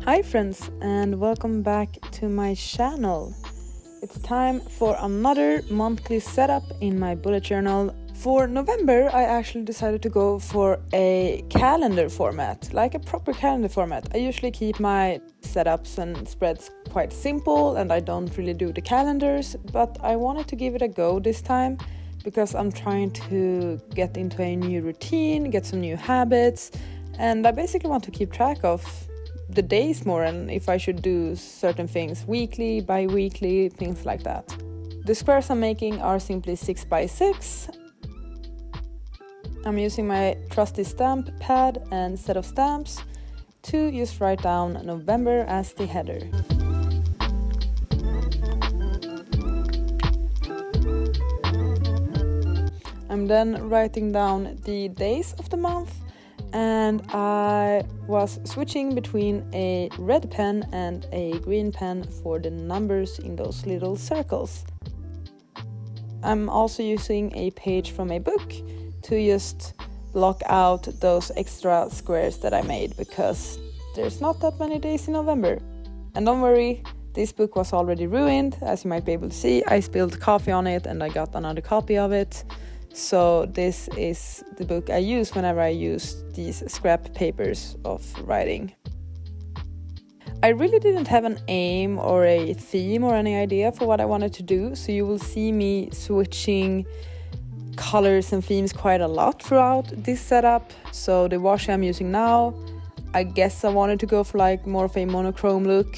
Hi friends, and welcome back to my channel. It's time for another monthly setup in my bullet journal. For November, I actually decided to go for a calendar format, like a proper calendar format. I usually keep my setups and spreads quite simple and I don't really do the calendars, but I wanted to give it a go this time because I'm trying to get into a new routine, get some new habits, and I basically want to keep track of the days more and if I should do certain things weekly, bi-weekly, things like that. The squares I'm making are simply 6 by 6. I'm using my trusty stamp pad and set of stamps to just write down November as the header. I'm then writing down the days of the month, and I was switching between a red pen and a green pen for the numbers in those little circles. I'm also using a page from a book to just block out those extra squares that I made because there's not that many days in November. And don't worry, this book was already ruined, as you might be able to see. I spilled coffee on it and I got another copy of it. So this is the book I use whenever I use these scrap papers of writing. I really didn't have an aim or a theme or any idea for what I wanted to do, so you will see me switching colors and themes quite a lot throughout this setup. So the washi I'm using now, I guess I wanted to go for like more of a monochrome look.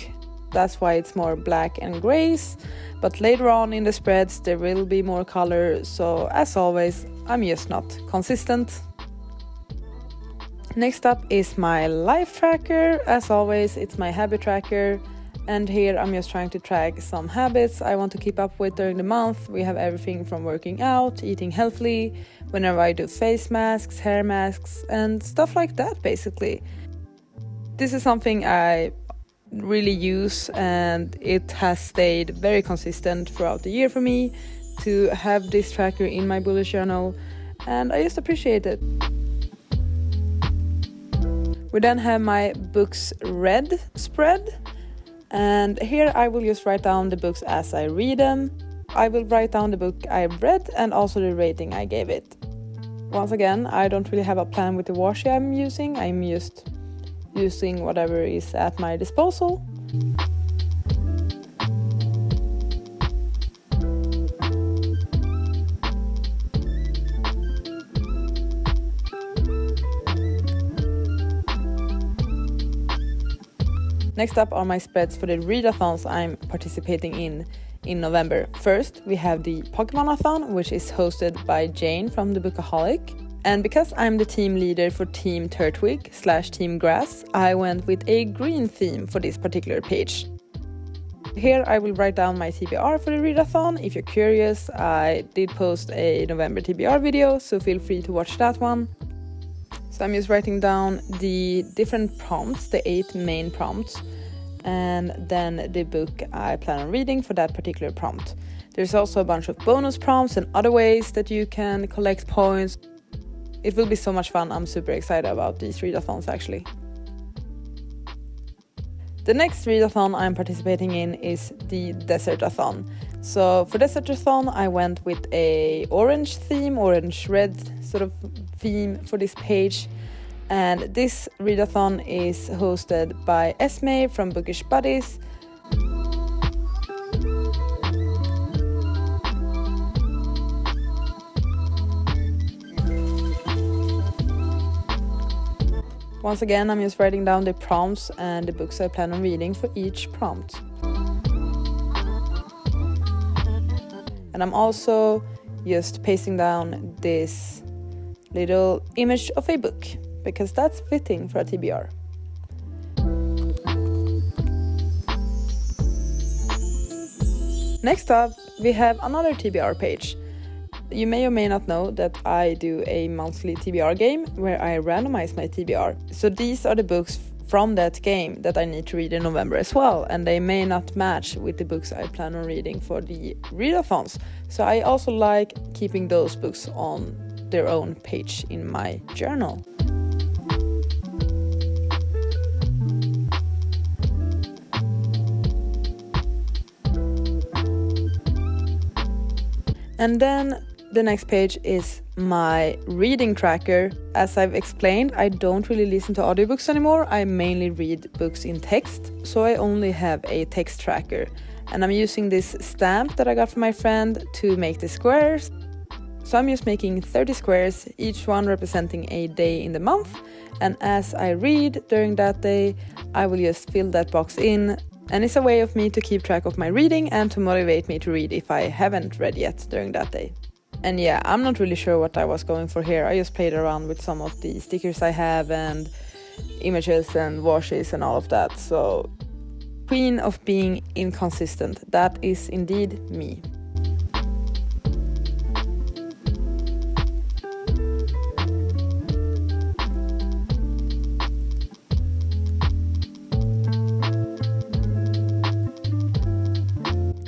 That's why it's more black and grays, but later on in the spreads there will be more color, so as always I'm just not consistent. Next up is my life tracker. As always, it's my habit tracker, and here I'm just trying to track some habits I want to keep up with during the month. We have everything from working out, eating healthily, whenever I do face masks, hair masks, and stuff like that basically. This is something I really use and it has stayed very consistent throughout the year for me to have this tracker in my bullet journal, and I just appreciate it. We then have my books read spread, and here I will just write down the books as I read them. I will write down the book I read and also the rating I gave it. Once again, I don't really have a plan with the washi I'm using. I'm just using whatever is at my disposal. Next up are my spreads for the readathons I'm participating in November. First, we have the Pokemon-a-thon, which is hosted by Jane from the Bookaholic. And because I'm the team leader for Team Turtwig/Team Grass, I went with a green theme for this particular page. Here I will write down my TBR for the readathon. If you're curious, I did post a November TBR video, so feel free to watch that one. So I'm just writing down the different prompts, the 8 main prompts, and then the book I plan on reading for that particular prompt. There's also a bunch of bonus prompts and other ways that you can collect points. It will be so much fun. I'm super excited about these readathons actually. The next readathon I'm participating in is the Desertathon. So for Desertathon I went with a orange theme, orange-red sort of theme for this page. And this readathon is hosted by Esme from Bookish Buddies. Once again, I'm just writing down the prompts and the books I plan on reading for each prompt. And I'm also just pasting down this little image of a book, because that's fitting for a TBR. Next up, we have another TBR page. You may or may not know that I do a monthly TBR game where I randomize my TBR. So these are the books from that game that I need to read in November as well, and they may not match with the books I plan on reading for the readathons. So I also like keeping those books on their own page in my journal. And then the next page is my reading tracker. As I've explained, I don't really listen to audiobooks anymore. I mainly read books in text, so I only have a text tracker. And I'm using this stamp that I got from my friend to make the squares. So I'm just making 30 squares, each one representing a day in the month. And as I read during that day, I will just fill that box in. And it's a way of me to keep track of my reading and to motivate me to read if I haven't read yet during that day. And yeah, I'm not really sure what I was going for here. I just played around with some of the stickers I have and images and washes and all of that. So, queen of being inconsistent, that is indeed me.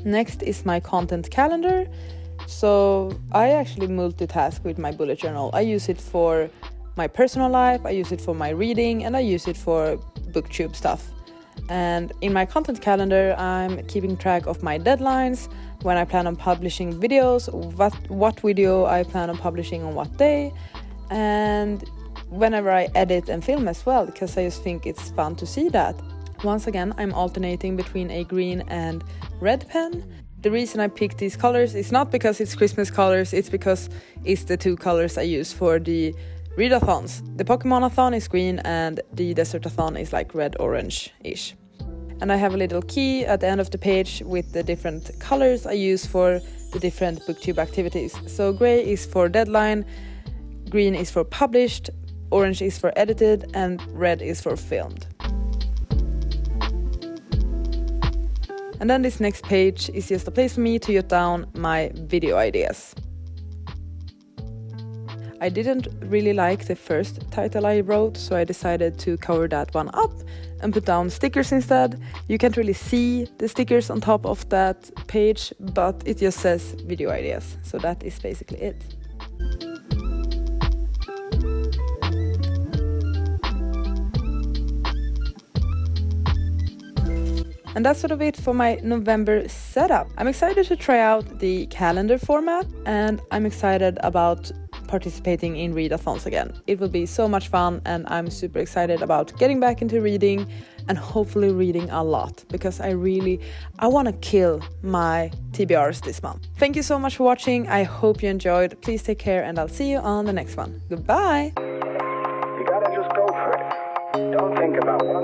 Next is my content calendar. So I actually multitask with my bullet journal. I use it for my personal life, I use it for my reading, and I use it for booktube stuff. And in my content calendar, I'm keeping track of my deadlines, when I plan on publishing videos, what video I plan on publishing on what day, and whenever I edit and film as well, because I just think it's fun to see that. Once again, I'm alternating between a green and red pen. The reason I picked these colors is not because it's Christmas colors, it's because it's the two colors I use for the readathons. The Pokemon-athon is green and the Desert-athon is like red-orange-ish. And I have a little key at the end of the page with the different colors I use for the different booktube activities. So gray is for deadline, green is for published, orange is for edited, and red is for filmed. And then this next page is just a place for me to jot down my video ideas. I didn't really like the first title I wrote, so I decided to cover that one up and put down stickers instead. You can't really see the stickers on top of that page, but it just says video ideas. So that is basically it. And that's sort of it for my November setup. I'm excited to try out the calendar format, and I'm excited about participating in readathons again. It will be so much fun, and I'm super excited about getting back into reading and hopefully reading a lot, because I want to kill my TBRs this month. Thank you so much for watching. I hope you enjoyed. Please take care, and I'll see you on the next one. Goodbye! You gotta just go for it. Don't think about what